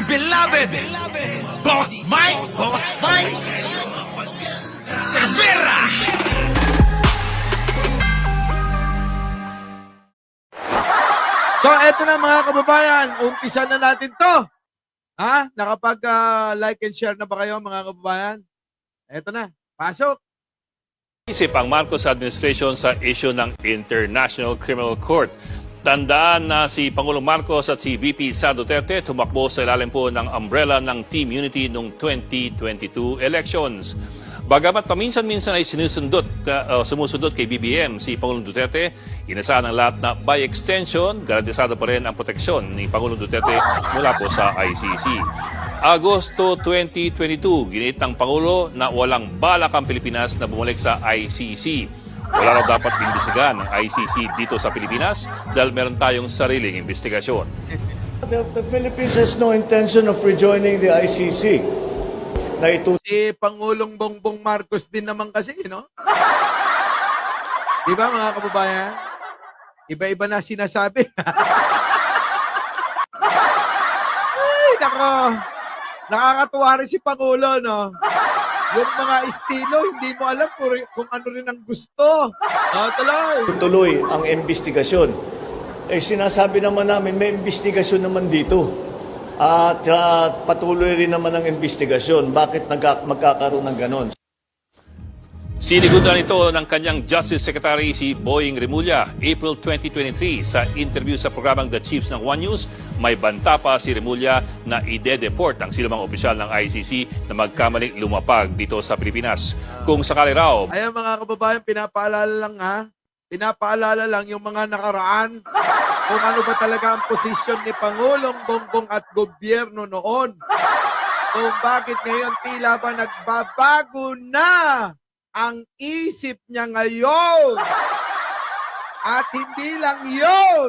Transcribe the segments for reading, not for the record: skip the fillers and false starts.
beloved Boss Mike Cervera. So, eto na mga kababayan, umpisa na natin to. Ha? Nakapag-like and share na ba kayo mga kababayan? Eto na, pasok. Isip ang Marcos administration sa issue ng International Criminal Court. Tandaan na si Pangulong Marcos at si VP Sara Duterte tumakbo sa ilalim po ng umbrella ng Team Unity noong 2022 elections. Bagamat paminsan-minsan ay sumusundot kay BBM si Pangulong Duterte, inasahan ng lahat na by extension, garantisado pa rin ang proteksyon ni Pangulong Duterte mula po sa ICC. Agosto 2022, ginit ng Pangulo na walang balak ang Pilipinas na bumalik sa ICC. Wala raw dapat imbestigahan ng ICC dito sa Pilipinas dahil meron tayong sariling investigasyon. The Philippines has no intention of rejoining the ICC. Si Pangulong Bongbong Marcos din naman kasi, no? Di ba mga kababayan? Iba-iba na sinasabi. Ay, nako. Nakakatuwa rin si Pangulo, no? Yung mga estilo, hindi mo alam kung ano rin ang gusto. Tuloy. Tuloy ang investigasyon. Sinasabi naman namin, may investigasyon naman dito. At patuloy rin naman ang investigasyon. Bakit magkakaroon ng ganon? Sinigudan ito ng kanyang Justice Secretary si Boying Remulla, April 2023. Sa interview sa programang The Chiefs ng One News, may banta pa si Remulla na ide-deport ang sinumang opisyal ng ICC na magkamaling lumapag dito sa Pilipinas. Kung sakali raw, Ayan mga kababayan, pinapaalala lang yung mga nakaraan kung ano ba talaga ang posisyon ni Pangulong Bongbong at gobyerno noon. Kung bakit ngayon tila ba nagbabago na ang isip niya ngayon. At hindi lang yun,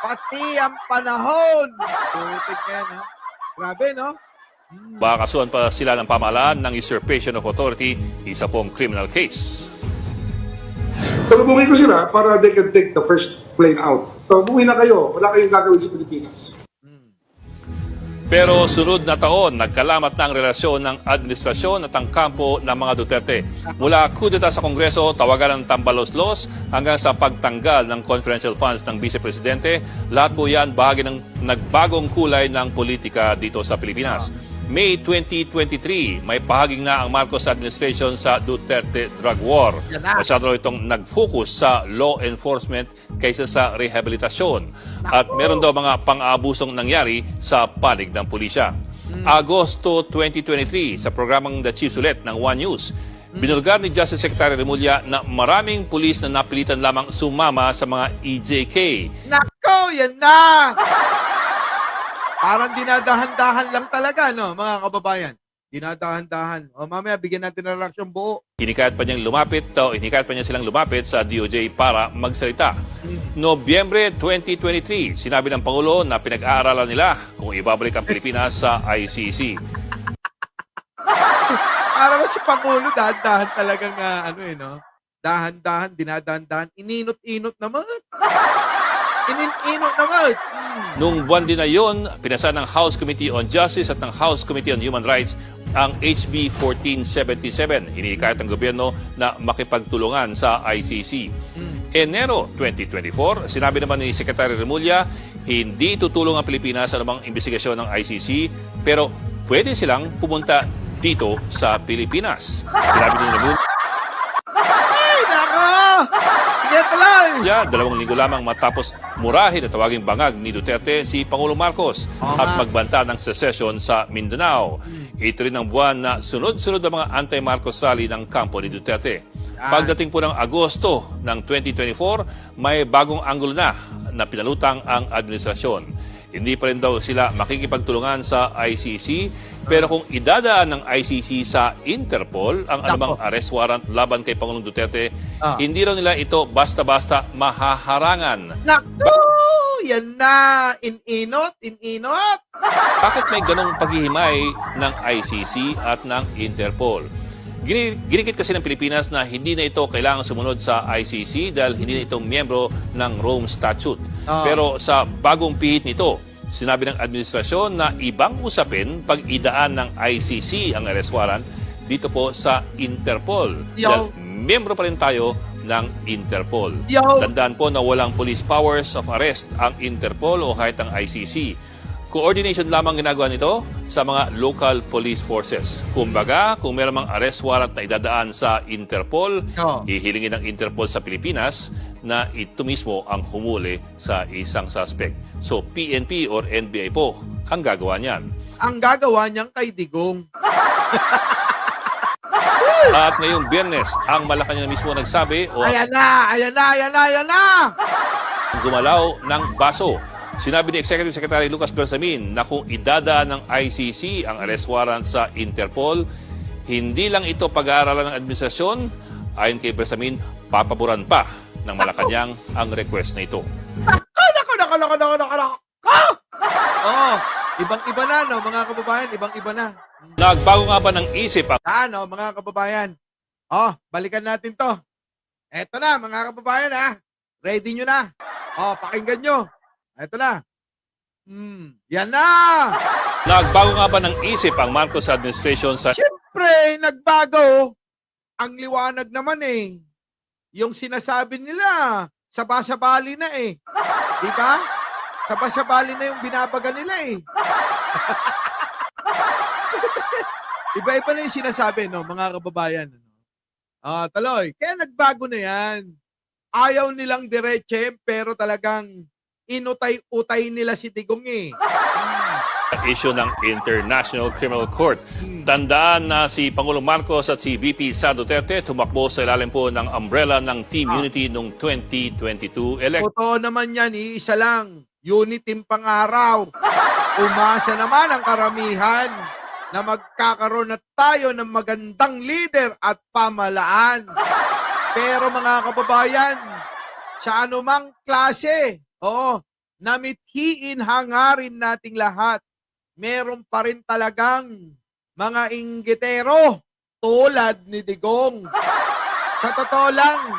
pati ang panahon. Putik yan, ha? Grabe, no? baka kasuhan pa sila ng pamahalaan ng usurpation of authority, isa pong criminal case. Tulungan ko sila para they can take the first plane out. So, umuwi na kayo. Wala kayong gagawin sa Pilipinas. Pero sunod na taon, nagkalamat na ang relasyon ng administrasyon at ang kampo ng mga Duterte. Mula kudeta sa Kongreso, tawagan ng tambaloslos hanggang sa pagtanggal ng confidential funds ng Vice Presidente. Lahat po yan bahagi ng nagbagong kulay ng politika dito sa Pilipinas. May 2023, may pahaging na ang Marcos administration sa Duterte drug war. Masyado raw itong nag-focus sa law enforcement kaysa sa rehabilitasyon. At meron daw mga pang-aabusong nangyari sa panig ng pulisya. Agosto 2023, sa programang The Chiefs ulit ng One News, binulgar ni Justice Secretary Remulla na maraming pulis na napilitan lamang sumama sa mga EJK. Nako, yan na! Parang dinadahan-dahan lang talaga, no, mga kababayan. Dinadahan-dahan. O mamaya, bigyan natin ng reaksyon buo. Hinikayat pa niya silang lumapit sa DOJ para magsalita. Nobyembre 2023, sinabi ng Pangulo na pinag-aaralan nila kung ibabalik ang Pilipinas sa ICC. Para si Pangulo, dahan-dahan talagang, no? Dahan-dahan, dinadahan-dahan. Ininot-inot naman. Ininot naman. Noong buwan din na yun, pinasa ng House Committee on Justice at ng House Committee on Human Rights ang HB 1477. Hinihikayat ng gobyerno na makipagtulungan sa ICC. Enero 2024, sinabi naman ni Secretary Remulla, hindi tutulong ang Pilipinas sa anumang investigasyon ng ICC, pero pwede silang pumunta dito sa Pilipinas. Sinabi ni Remulla, Ay, nako! Sige tuloy! 2 linggo lamang matapos murahin at tawaging bangag ni Duterte si Pangulong Marcos at magbanta ng secession sa Mindanao. Ito rin ang buwan na sunod-sunod ang mga anti-Marcos rally ng kampo ni Duterte. Pagdating po ng Agosto ng 2024, may bagong anggulo na pinalutang ang administrasyon. Hindi pa rin daw sila makikipagtulungan sa ICC, pero kung idadaan ng ICC sa Interpol ang anumang arrest warrant laban kay Pangulong Duterte, hindi raw nila ito basta-basta mahaharangan. Naku! Yan na! Ininot! Bakit may ganong paghihimay ng ICC at ng Interpol? Ginikit kasi ng Pilipinas na hindi na ito kailangang sumunod sa ICC dahil hindi na ito miyembro ng Rome Statute. Pero sa bagong pihit nito, Sinabi ng administrasyon na ibang usapin pag idaan ng ICC ang arrest warrant dito po sa Interpol. Yo. Dahil miyembro pa rin tayo ng Interpol. Yo. Tandaan po na walang police powers of arrest ang Interpol o kahit ang ICC. Coordination lamang ginagawa nito sa mga local police forces. Kumbaga, kung meron mang arrest warrant na idadaan sa Interpol, Oo. hihilingin ng Interpol sa Pilipinas na ito mismo ang humuli sa isang suspect. So, PNP or NBI po ang gagawa niyan. Ang gagawa niyang kay Digong. At ngayong Biyernes, ang Malacanang mismo nagsabi o Ayan na! Ayan na! Ayan na! Ayan na! gumalaw ng baso. Sinabi ni Executive Secretary Lucas Bersamin na kung idadaan ng ICC ang arrest warrant sa Interpol, hindi lang ito pag-aaralan ng administrasyon, ayon kay Bersamin, papaboran pa ng Malacanang ang request na ito. Nako! Oh, ibang-iba na, no, mga kababayan, ibang-iba na. Nagbago nga ba ng isip ang Ano, mga kababayan? Oh, balikan natin to. Eto na, mga kababayan, ha. Ready nyo na. Oh, pakinggan nyo. Eto na. Yan na! Nagbago nga ba ng isip ang Marcos administration sa Siyempre, nagbago. Ang liwanag naman eh. Yung sinasabi nila, sabasabali na eh. Di ba? Sabasabali na yung binabaga nila eh. Iba-iba na yung sinasabi, no, mga kababayan. Taloy, kaya nagbago na yan. Ayaw nilang diretse, pero talagang inutay-utay nila si Digong eh. issue ng International Criminal Court? Tandaan na si Pangulong Marcos at si VP Sara Duterte tumakbo sa ilalim po ng umbrella ng Team Unity noong 2022 election. Totoo naman yan, iisa lang. Unity pang-araw. Umasa naman ang karamihan na magkakaroon na tayo ng magandang leader at pamalaan. Pero mga kababayan, sa anumang klase, namithiin hangarin nating lahat, meron pa rin talagang mga inggitero tulad ni Digong. Sa totoo lang,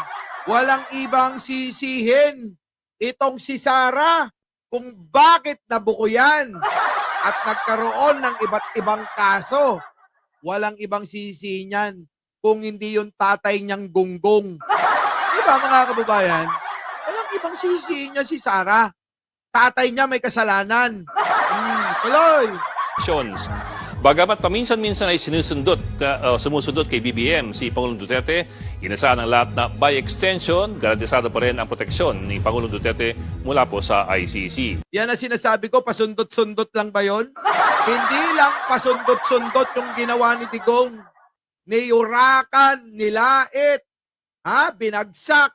walang ibang sisihin itong si Sara kung bakit nabuko yan at nagkaroon ng iba't ibang kaso. Walang ibang sisi niyan kung hindi yung tatay niyang gunggong. Diba mga kababayan? Walang ibang sisi niya si Sara. Tatay niya may kasalanan. Tuloy. Bagamat paminsan-minsan ay sumusundot kay BBM si Pangulong Duterte, inasahan ng lahat na by extension, garantisado pa rin ang proteksyon ni Pangulong Duterte mula po sa ICC. Yan ang sinasabi ko, pasundot-sundot lang ba yon? Hindi lang pasundot-sundot yung ginawa ni Digong. Niyurakan, nilait, binagsak,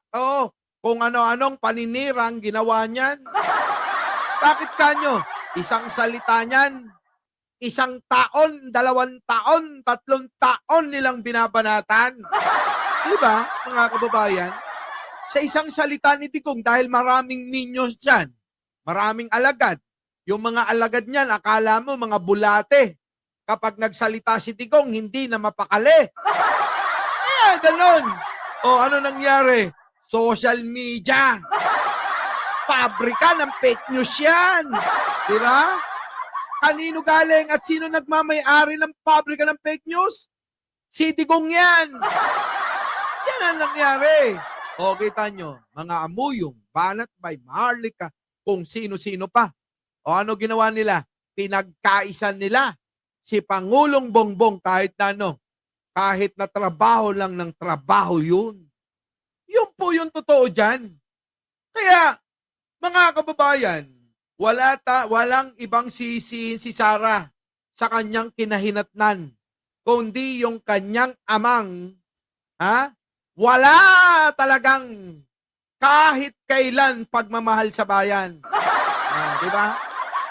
kung ano-anong paninirang ginawa niyan. Bakit kanyo? Isang salita niyan, 1 taon, 2 taon, 3 taon nilang binabanatan. Diba, mga kababayan? Sa isang salita ni Digong, dahil maraming minions dyan, maraming alagad. Yung mga alagad niyan, akala mo mga bulate. Kapag nagsalita si Digong, hindi na mapakali. Ganon. Ano nangyari? Social media. Pabrika ng fake news yan. Diba? Kanino galing at sino nagmamay-ari ng pabrika ng fake news? Si Digong yan. Yan ang nangyari. Kita nyo, mga amuyong, banat by Maharlika, kung sino-sino pa. Ano ginawa nila? Pinagkaisan nila si Pangulong Bongbong kahit kahit na trabaho lang ng trabaho yun. Yun po yung totoo dyan. Kaya, mga kababayan, walang ibang sisihin si Sara sa kanyang kinahinatnan, kundi yung kanyang amang, wala talagang kahit kailan pagmamahal sa bayan. Diba?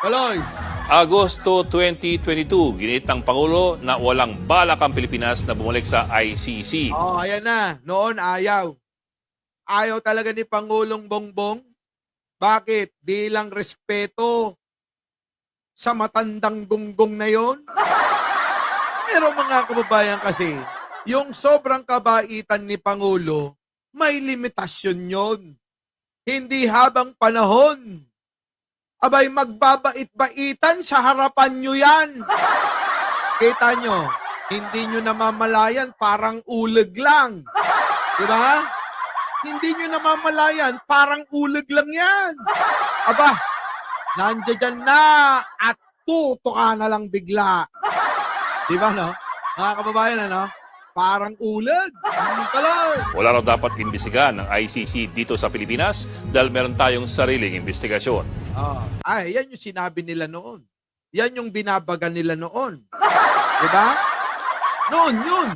Kaloy. Agosto 2022, ginit ng Pangulo na walang balak ang Pilipinas na bumalik sa ICC. Ayan na. Noon ayaw. Ayaw talaga ni Pangulong Bongbong. Bakit? Bilang respeto sa matandang gunggong na yon. Pero mga kababayan kasi, yung sobrang kabaitan ni Pangulo, may limitasyon yon. Hindi habang panahon abay magbabait-baitan sa harapan nyo yan. Kita nyo, hindi nyo namamalayan, parang uleg lang. Diba? Hindi nyo namamalayan, parang uleg lang yan. Aba, nandiyan na at tutuka na lang bigla. Diba, no? Mga kababayan, ano? Parang uleg. Tuloy. Wala raw dapat imbestigahan ng ICC dito sa Pilipinas dahil meron tayong sariling investigasyon. Ay, yan yung sinabi nila noon. Yan yung binabagan nila noon. Diba? Noon yun.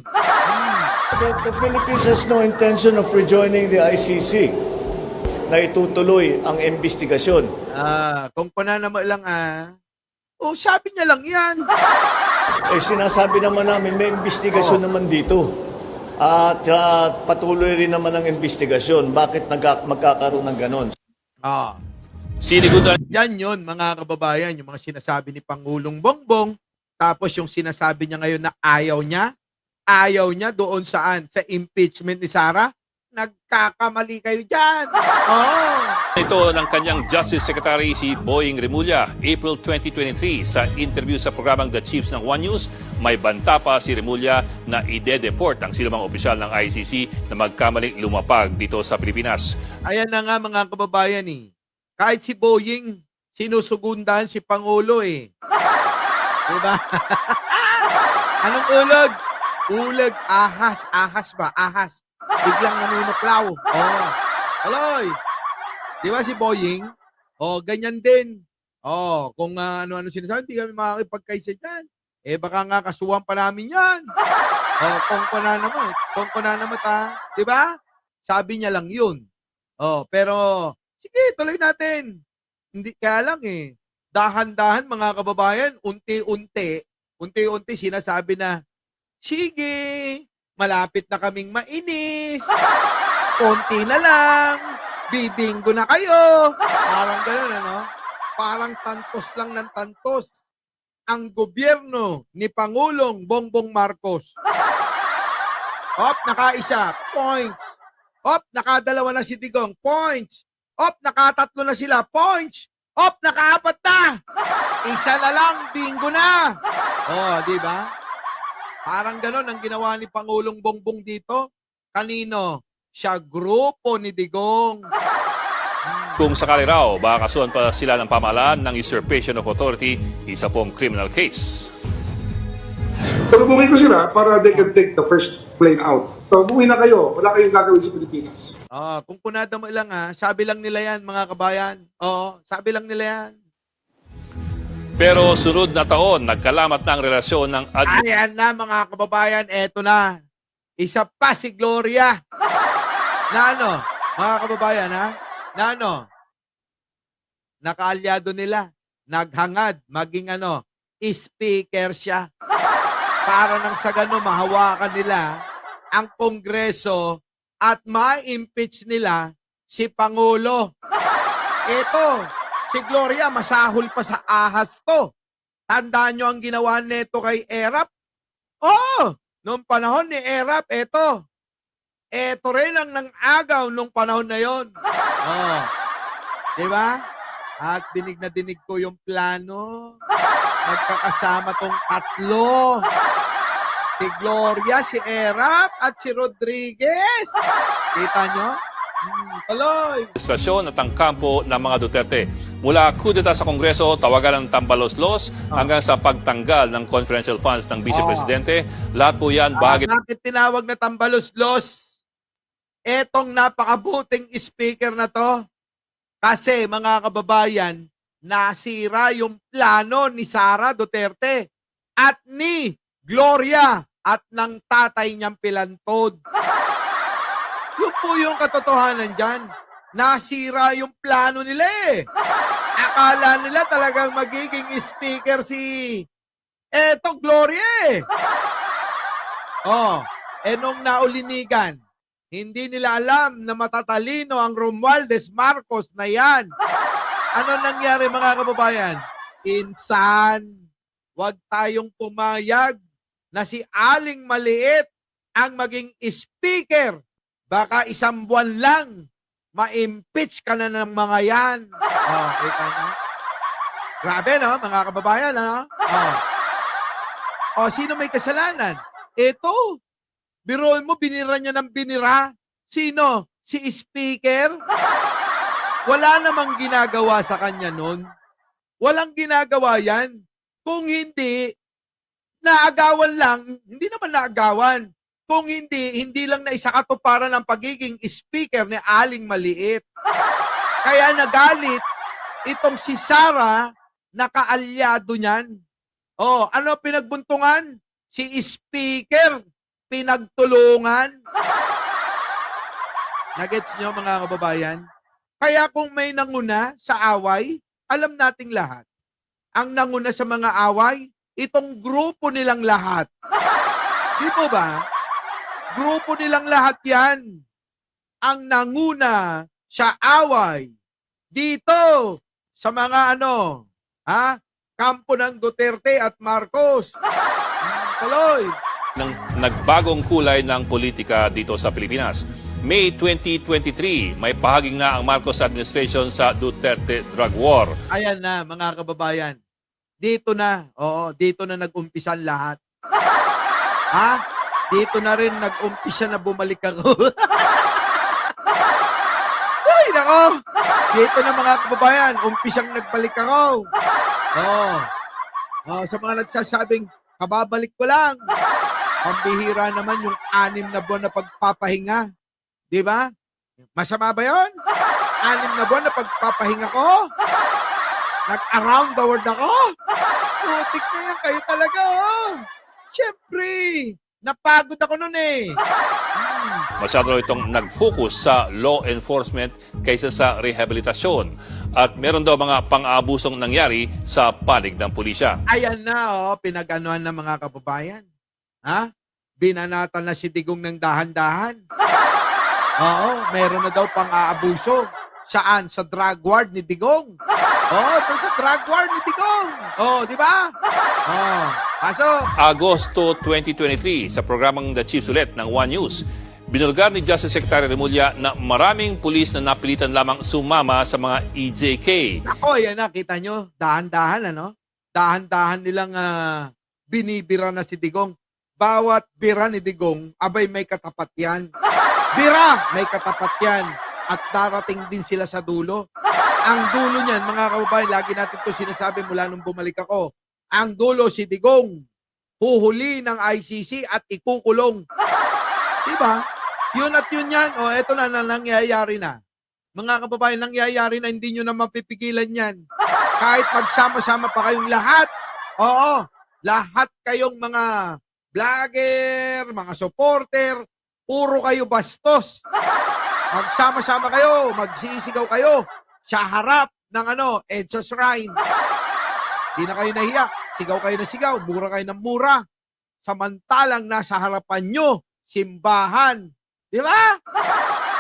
The Philippines has no intention of rejoining the ICC na itutuloy ang investigasyon. Kung pananama lang sabi niya lang yan. Sinasabi naman namin may investigasyon naman dito. At patuloy rin naman ang investigasyon. Bakit magkakaroon ng ganon? Sinigudan Yan yun, mga kababayan, yung mga sinasabi ni Pangulong Bongbong, tapos yung sinasabi niya ngayon na ayaw niya doon saan? Sa impeachment ni Sara? Nagkakamali kayo dyan. ito ng kanyang Justice Secretary si Boying Remulla, April 2023. Sa interview sa programang The Chiefs ng One News, may banta pa si Remulla na ide-deport ang sinumang opisyal ng ICC na magkamaling lumapag dito sa Pilipinas. Ayan na nga mga kababayan Kahit si Boying, sinusugundahan si Pangulo Diba? Anong ulag? Ulag, ahas ba? Ahas. Biglang nanunuklaw. Aloy. Di ba si Boying? Ganyan din. Kung ano-ano sinasabi, hindi kami makakipagkaisa dyan. Baka nga kasuhan pa namin yan. Kung pananamat Di ba? Sabi niya lang yun. Pero, sige, tuloy natin. Hindi, kaya lang dahan-dahan mga kababayan, unti-unti sinasabi na, sige, malapit na kaming mainis, konti na lang, bibinggo na kayo. Parang gano'n, Parang tantos lang ng tantos ang gobyerno ni Pangulong Bongbong Marcos. Nakaisa, points. Nakadalawa na si Digong, points. Nakatatlo na sila, points. Nakaapat na. Isa na lang, bingo na. Di ba? Parang gano'n ang ginawa ni Pangulong Bongbong dito. Kanino? Siya grupo ni Digong. Kung sakali raw, baka kasuhan pa sila ng pamahalaan ng usurpation of authority, isa pong criminal case. Tulungan ko sila para they can take the first plane out. So, umuwi na kayo. Wala kayong gagawin sa Pilipinas. Kung punada mo lang sabi lang nila yan mga kabayan. Sabi lang nila yan. Pero sunod na taon, nagkalamat na ang relasyon ng Ayan na mga kababayan, eto na. Isa pa si Gloria. Na mga kababayan na nakaalyado nila. Naghangad, maging speaker siya. Para nang sa gano'n mahawakan nila ang Kongreso at ma-impeach nila si Pangulo. Ito, si Gloria masahol pa sa ahas to. Tandaan nyo ang ginawa nito kay Erap? Noong panahon ni Erap, ito rin ang nang-agaw nung panahon na yon. Diba? At dinig na dinig ko yung plano. Magkakasama tong tatlo. Si Gloria, si Erap, at si Rodriguez. Kita nyo? Tuloy. administrasyon at ang kampo ng mga Duterte. Mula kudeta sa Kongreso, tawagan ng tambalos-los hanggang sa pagtanggal ng confidential funds ng Vice Presidente. Lahat po yan bahagi. Bakit tinawag na tambalos-los? Etong napakabuting speaker na to. Kasi mga kababayan, nasira yung plano ni Sara Duterte at ni Gloria at ng tatay niyang pilantod. Yun po yung katotohanan dyan. Nasira yung plano nila Akala nila talagang magiging speaker si Gloria nung naulinigan, hindi nila alam na matatalino ang Romualdez Marcos na yan. Ano nangyari mga kababayan? Insan, wag tayong pumayag na si Aling Maliit ang maging speaker. Baka isang buwan lang, ma-impeach ka na ng mga yan. Kita nyo? Grabe, no, mga kababayan, ano? Sino may kasalanan? Ito. Biruin mo, binira niya ng binira. Sino? Si Speaker? Wala namang ginagawa sa kanya nun. Walang ginagawa yan. Kung hindi, naagawan lang, hindi naman naagawan. Kung hindi, hindi lang na isakatuparan ng pagiging speaker ni Aling Maliit. Kaya nagalit itong si Sara, nakaalyado niyan. Ano pinagbuntungan? Si speaker, pinagtulungan. Nagets nyo mga kababayan? Kaya kung may nanguna sa away, alam nating lahat. Ang nanguna sa mga away, itong grupo nilang lahat. Di po ba? Grupo nilang lahat yan. Ang nanguna sa away. Dito, sa mga kampo ng Duterte at Marcos. Tuloy. Ng nagbagong kulay ng politika dito sa Pilipinas. May 2023, may pahaging na ang Marcos administration sa Duterte drug war. Ayan na, mga kababayan. Dito na, dito na nag-umpisan lahat. Dito na rin nag-umpisa na bumalik ako. Ay, nako! Dito na mga kababayan, umpisang nagbalik ako. Sa mga nagsasabing, kababalik ko lang. Pambihira naman yung 6 na buwan na pagpapahinga. Di ba? Masama ba yun? 6 na buwan na pagpapahinga ko? Nag-around the world ako? Putik na yan kayo talaga, Siyempre, napagod ako nun eh. Masyado itong nag-focus sa law enforcement kaysa sa rehabilitasyon. At meron daw mga pang-aabusong nangyari sa panig ng pulisya. Ayan na, pinag-anuhan ng mga kababayan. Binanatan na si Digong ng dahan-dahan. Meron na daw pang-aabuso. Saan? Sa drug war ni Digong. Doon sa drug war ni Digong. Di ba? Pasok. Agosto 2023, sa programang The Chiefs ulit ng One News, binulgar ni Justice Secretary Remulla na maraming pulis na napilitan lamang sumama sa mga EJK. Yan na, kita nyo. Dahan-dahan, Dahan-dahan nilang binibira na si Digong. Bawat bira ni Digong, abay may katapat yan. Bira, may katapat yan. At darating din sila sa dulo. Ang dulo niyan, mga kababayan, lagi natin ito sinasabi mula nung bumalik ako. Ang dulo si Digong, huhuli ng ICC at ikukulong. Diba? Yun at yun yan. Eto na nangyayari na. Mga kababayan, nangyayari na, hindi nyo na mapipigilan yan. Kahit magsama-sama pa kayong lahat. Lahat kayong mga vlogger, mga supporter, puro kayo bastos. Magsama-sama kayo, magsisigaw kayo sa harap ng EDSA Shrine. Di na kayo nahiya. Sigaw kayo na sigaw, mura kayo ng mura. Samantalang nasa harapan nyo, simbahan. Di ba?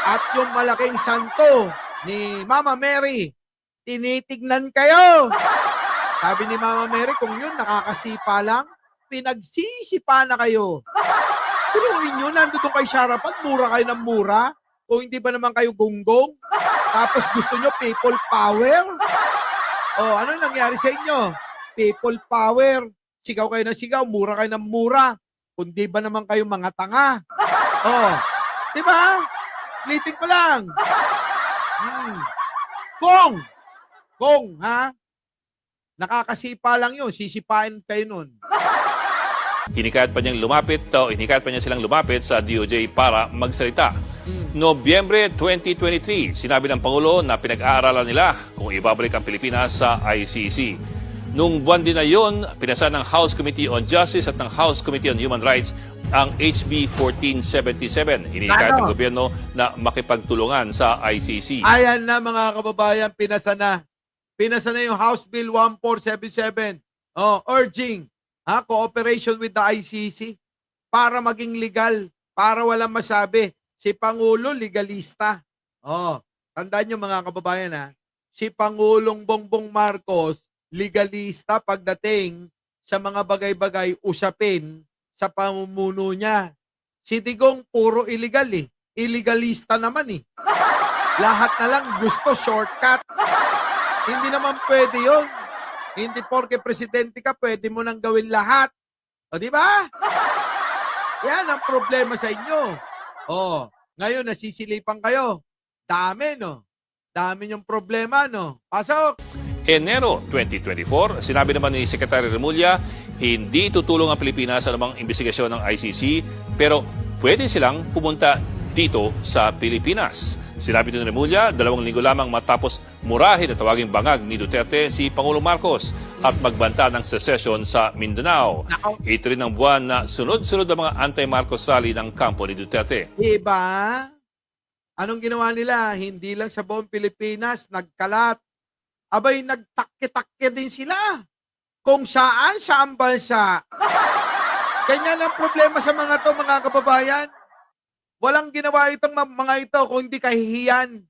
At yung malaking santo ni Mama Mary, tinitignan kayo. Sabi ni Mama Mary, kung yun nakakasipa lang, pinagsisipa na kayo. Pinuhin nyo, nandun kayo sa harapan, mura kayo ng mura. Kung hindi ba naman kayo gunggong? Tapos gusto nyo people power? Ano nangyari sa inyo? People power. Sigaw kayo ng sigaw, mura kayo ng mura. Kung di ba naman kayo mga tanga? Di ba? Liting ko lang. Kung, nakakasipa lang yun, sisipain kayo nun. Hinikayat pa niya silang lumapit sa DOJ para magsalita. Nobyembre 2023, sinabi ng Pangulo na pinag-aaralan nila kung ibabalik ang Pilipinas sa ICC. Nung buwan din na yun, pinasa ng House Committee on Justice at ng House Committee on Human Rights ang HB 1477. Hinikayat ng gobyerno na makipagtulungan sa ICC. Ayan na mga kababayan, pinasa na. Pinasa na yung House Bill 1477. Urging cooperation with the ICC para maging legal, para walang masabi. Si Pangulo, legalista. Tandaan nyo mga kababayan si Pangulong Bongbong Marcos, legalista pagdating sa mga bagay-bagay usapin sa pamumuno niya. Si Digong, puro illegal Illegalista naman Lahat na lang gusto shortcut. Hindi naman pwede yun. Hindi porke presidente ka, pwede mo nang gawin lahat. O, di ba? Yan ang problema sa inyo. O, ngayon nasisilipan kayo. Dami, no? Dami yung problema, no? Pasok! Enero 2024, sinabi naman ni Secretary Remulla, hindi tutulong ang Pilipinas sa anumang investigasyon ng ICC, pero pwede silang pumunta dito sa Pilipinas. Sinabi ni Remulla, 2 linggo lamang matapos murahin at tawaging bangag ni Duterte si Pangulong Marcos at magbanta ng secession sa Mindanao. Ito rin ang buwan na sunod-sunod ang mga anti-Marcos rally ng kampo ni Duterte. Diba? Anong ginawa nila? Hindi lang sa buong Pilipinas, nagkalat. Abay, nagtakye-takye din sila. Kung saan bansa. Ganyan ang problema sa mga to, mga kababayan. Walang ginawa itong mga ito kung hindi kahihiyan.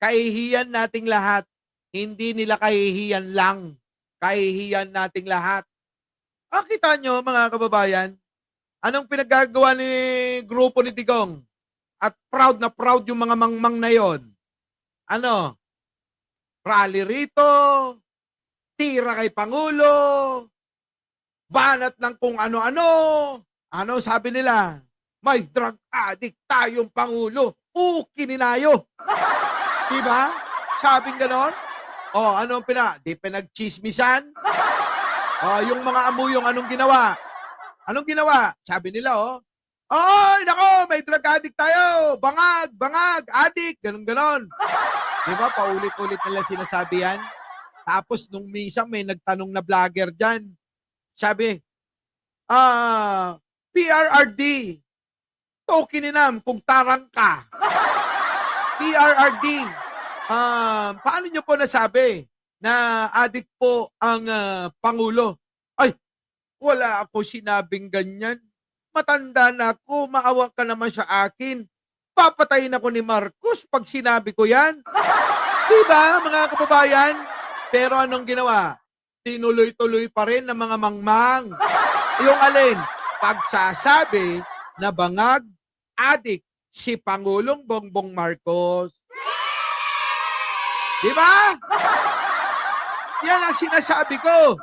Kahihiyan nating lahat. Hindi nila kahihiyan lang. Kahihiyan nating lahat. Kita nyo, mga kababayan, anong pinagagawa ni grupo ni Digong? At proud na proud yung mga mangmang na yon. Ano? Rally rito, tira kay Pangulo, banat ng kung ano-ano. Ano sabi nila? May drug addict tayong Pangulo. Kininayo. Diba? Sabing ganon? Anong di pinagchismisan? Yung mga amuyong anong ginawa? Anong ginawa? Sabi nila, ay, nako, may drug addict tayo. Bangag, addict, ganon-ganon. Diba, paulit-ulit nila sinasabi yan. Tapos nung minsan may nagtanong na vlogger dyan. Sabi, PRRD, tokininam kung tarang ka. PRRD, paano nyo po nasabi na addict po ang Pangulo? Ay, wala ako sinabing ganyan. Matanda na ako, maawa ka naman sa akin. Papatayin ako ni Marcos pag sinabi ko yan. Diba, mga kababayan? Pero anong ginawa? Tinuloy-tuloy pa rin ng mga mangmang. Yung alin? Pagsasabi na bangag, adik, si Pangulong Bongbong Marcos. Diba? Yan ang sinasabi ko.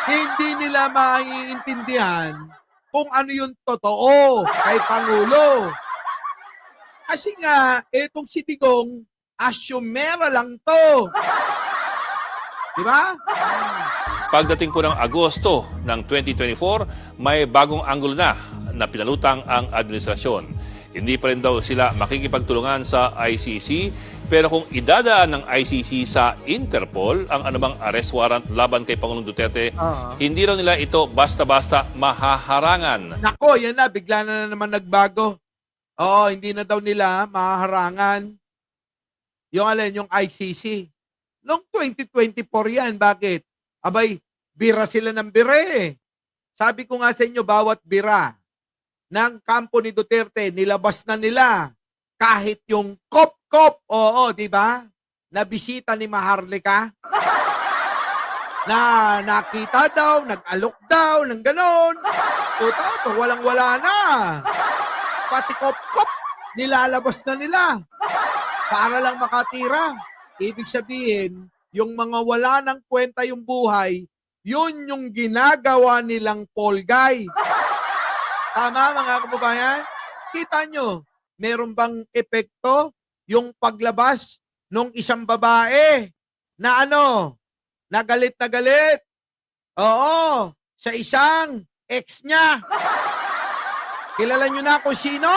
Hindi nila maiintindihan kung ano yung totoo kay Pangulo. Kasi nga, etong si Digong, asyumera lang to. Diba? Pagdating po ng Agosto ng 2024, may bagong anggulo na pinalutang ang administrasyon. Hindi pa rin daw sila makikipagtulungan sa ICC, pero kung idadaan ng ICC sa Interpol ang anumang arrest warrant laban kay Pangulong Duterte, hindi raw nila ito basta-basta mahaharangan. Nako, yan na, bigla na naman nagbago. Hindi na daw nila mahaharangan yung yung ICC. Noong 2024 yan, bakit? Abay, bira sila ng bira eh. Sabi ko nga sa inyo, bawat bira ng kampo ni Duterte, nilabas na nila. Kahit yung kop-kop, di ba? Nabisita ni Maharlika. Na nakita daw, nag-alok daw, ng ganon. Ito, walang-wala na. Pati kop-kop, nilalabas na nila. Para lang makatira. Ibig sabihin, yung mga wala ng kwenta yung buhay, yun yung ginagawa nilang Paul Guy. Tama, mga kababayan? Kita nyo, meron bang epekto yung paglabas nung isang babae na na galit na galit? Oo, sa isang ex niya. Kilala nyo na kung sino?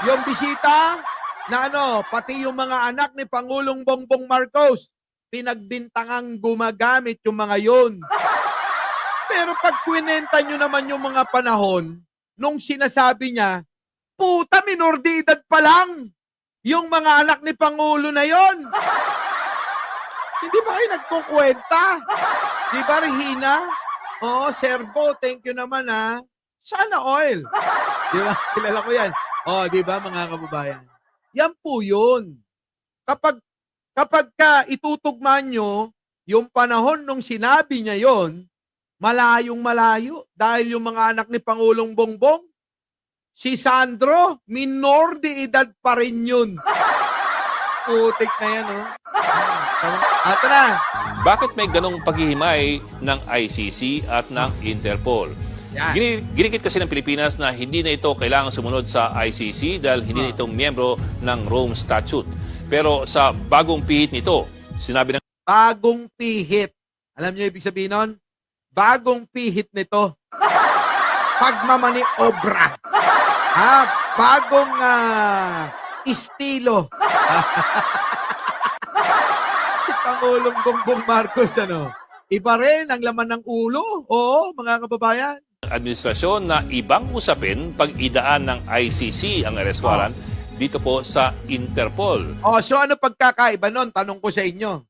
Yung bisita na pati yung mga anak ni Pangulong Bongbong Marcos, pinagbintangang gumagamit yung mga yun. Pero pag kwinenta nyo naman yung mga panahon, nung sinasabi niya, puta, minor de edad pa lang yung mga anak ni Pangulo na yon. Hindi ba kayo nagkukwenta? Di ba, Regina? Servo, thank you naman ha. Sana oil. Di ba? Kilala ko yan. Di ba, mga kababayan? Yan po yun. Kapag itutugma nyo yung panahon nung sinabi niya yon, malayong malayo. Dahil yung mga anak ni Pangulong Bongbong, si Sandro, minor de edad pa rin yun. putik na yan, oh. Ato na. Bakit may ganong paghihimay ng ICC at ng Interpol? Yan. Ginikit kasi ng Pilipinas na hindi na ito kailangang sumunod sa ICC dahil hindi na ito miyembro ng Rome Statute. Pero sa bagong pihit nito, sinabi ng Bagong pihit. Alam niyo ibig sabihin nun? Bagong pihit nito. Pagmamaniobra. Bagong estilo. Si Pangulong Bongbong Marcos, ano? Iba rin ang laman ng ulo. Oo, mga kababayan. administrasyon na ibang usapin pag idaan ng ICC ang arrest warrant dito po sa Interpol. So ano pagkakaiba nun? Tanong ko sa inyo.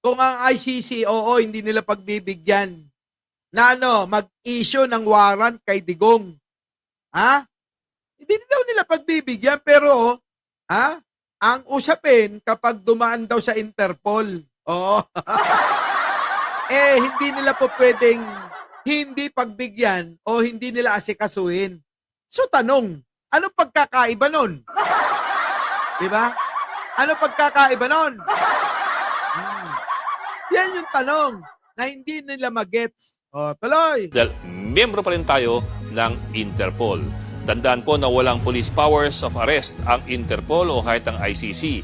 Kung ang ICC, hindi nila pagbibigyan na mag-issue ng warrant kay Digong. Hindi daw nila pagbibigyan, pero ang usapin kapag dumaan daw sa Interpol. Hindi nila po pwedeng hindi pagbigyan o hindi nila asikasuhin. So tanong, ano pagkakaiba nun? Diba? Ano pagkakaiba nun? Yan yung tanong na hindi nila magets. Tuloy. Dahil miyembro pa rin tayo ng Interpol. Tandaan po na walang police powers of arrest ang Interpol o kahit ang ICC.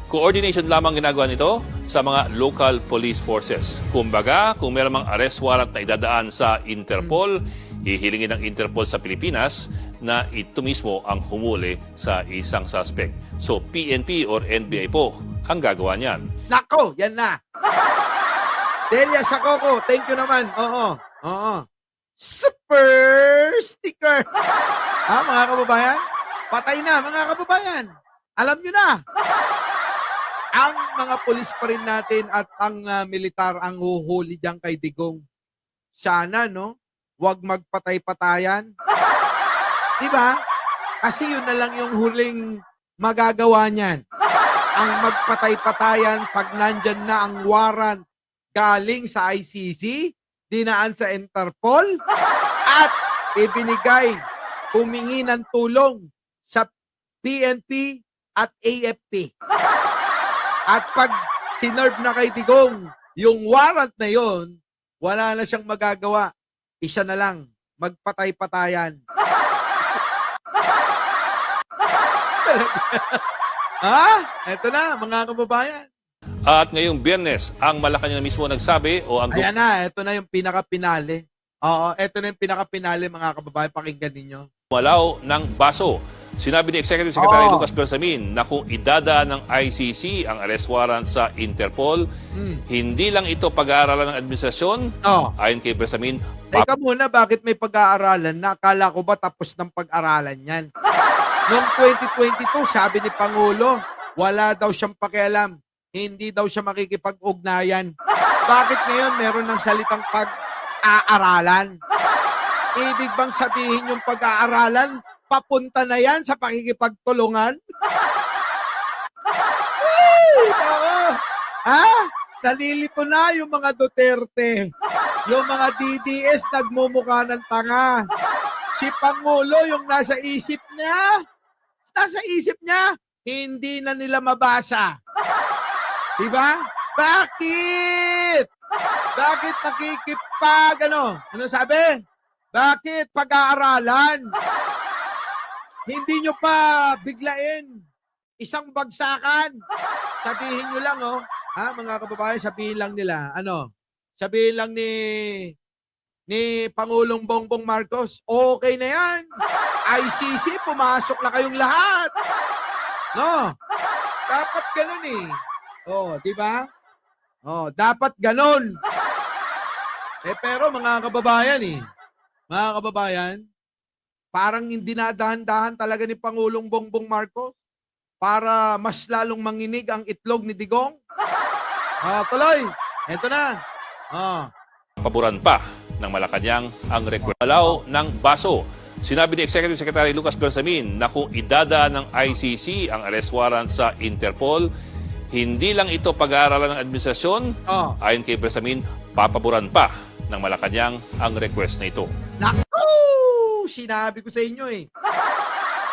Coordination lamang ginagawa nito sa mga local police forces. Kumbaga, kung meron mang arrest warrant na idadaan sa Interpol, hihilingin ng Interpol sa Pilipinas na ito mismo ang humuli sa isang suspect. So, PNP or NBI po ang gagawa niyan. Nako, yan na. Delia Sakoko, thank you naman. Oo. Super sticker. Mga kababayan? Patay na, mga kababayan. Alam nyo na. Ang mga pulis pa rin natin at ang militar ang huhuli dyan kay Digong. Sana, huwag magpatay-patayan. Diba? Kasi yun na lang yung huling magagawa niyan. Ang magpatay-patayan pag nandyan na ang warrant galing sa ICC, dinaan sa Interpol, at ibinigay, humingi ng tulong sa PNP at AFP. At pag sinerve na kay Digong, yung warrant na yon, wala na siyang magagawa. Isa na lang, magpatay-patayan. Eto na, mga kababayan. At ngayong Biyernes, ang Malacanang mismo nagsabi o ang Ayan na, eto na yung pinaka-pinale. Eto na yung pinaka-pinale, mga kababayan, pakinggan ninyo. gumalaw ng baso. Sinabi ni Executive Secretary Lucas Bersamin na kung idadaan ng ICC ang arrest warrant sa Interpol, hindi lang ito pag-aaralan ng administrasyon. Ayon kay Bersamin, Teka muna, bakit may pag-aaralan? Nakala ko ba tapos ng pag-aralan yan? Noong 2022, sabi ni Pangulo, wala daw siyang pakialam. Hindi daw siya makikipag-ugnayan. Bakit ngayon meron ng salitang pag-aaralan? Ibig bang sabihin yung pag-aaralan, papunta na yan sa pakikipagtulungan? Nalilito na yung mga Duterte. Yung mga DDS nagmumukha ng tanga. Si Pangulo yung nasa isip niya, hindi na nila mabasa. Diba? Bakit? Bakit nakikipag, ano sabi? Bakit pag-aaralan? Hindi nyo pa biglain isang bagsakan. Sabihin nyo lang, mga kababayan, sabihin lang nila, sabihin lang ni Pangulong Bongbong Marcos, okay na yan. ICC, pumasok na kayong lahat. Dapat ganun di ba? Dapat ganun. Pero mga kababayan, parang hindi dinadahan-dahan talaga ni Pangulong Bongbong Marcos para mas lalong manginig ang itlog ni Digong. Tuloy. Ito na. paboran pa ng Malacanang ang request. Malaw ng baso. Sinabi ni Executive Secretary Lucas Bersamin na kung idadaan ng ICC ang arrest warrant sa Interpol, hindi lang ito pag-aaralan ng administrasyon. Ayon kay Bersamin, papaboran pa ng Malacanang ang request na ito. Naku! Sinabi ko sa inyo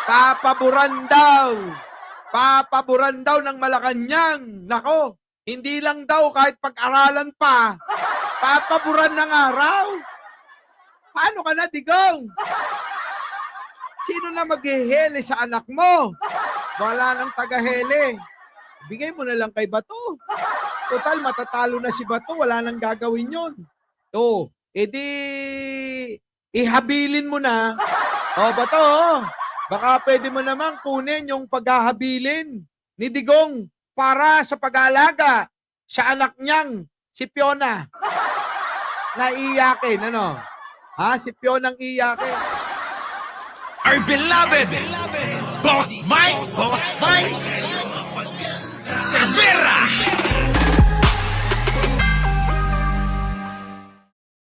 papaboran daw. papaboran daw ng Malacanang. Nako, hindi lang daw kahit pag-aralan pa, papaboran ng araw. Paano ka na, Digong? Sino na maghihele sa anak mo? Wala nang taga-hele. Bigay mo na lang kay Bato. Total, matatalo na si Bato. Wala nang gagawin yun. To, edi, ihabilin mo na. O, Bato, baka pwede mo namang kunin yung paghahabilin ni Digong para sa pag-aalaga sa anak niyang, si Fiona. Naiyakin, ano? Ha? Si Fiona ang iyakin. Our beloved Boss Mike Cervera.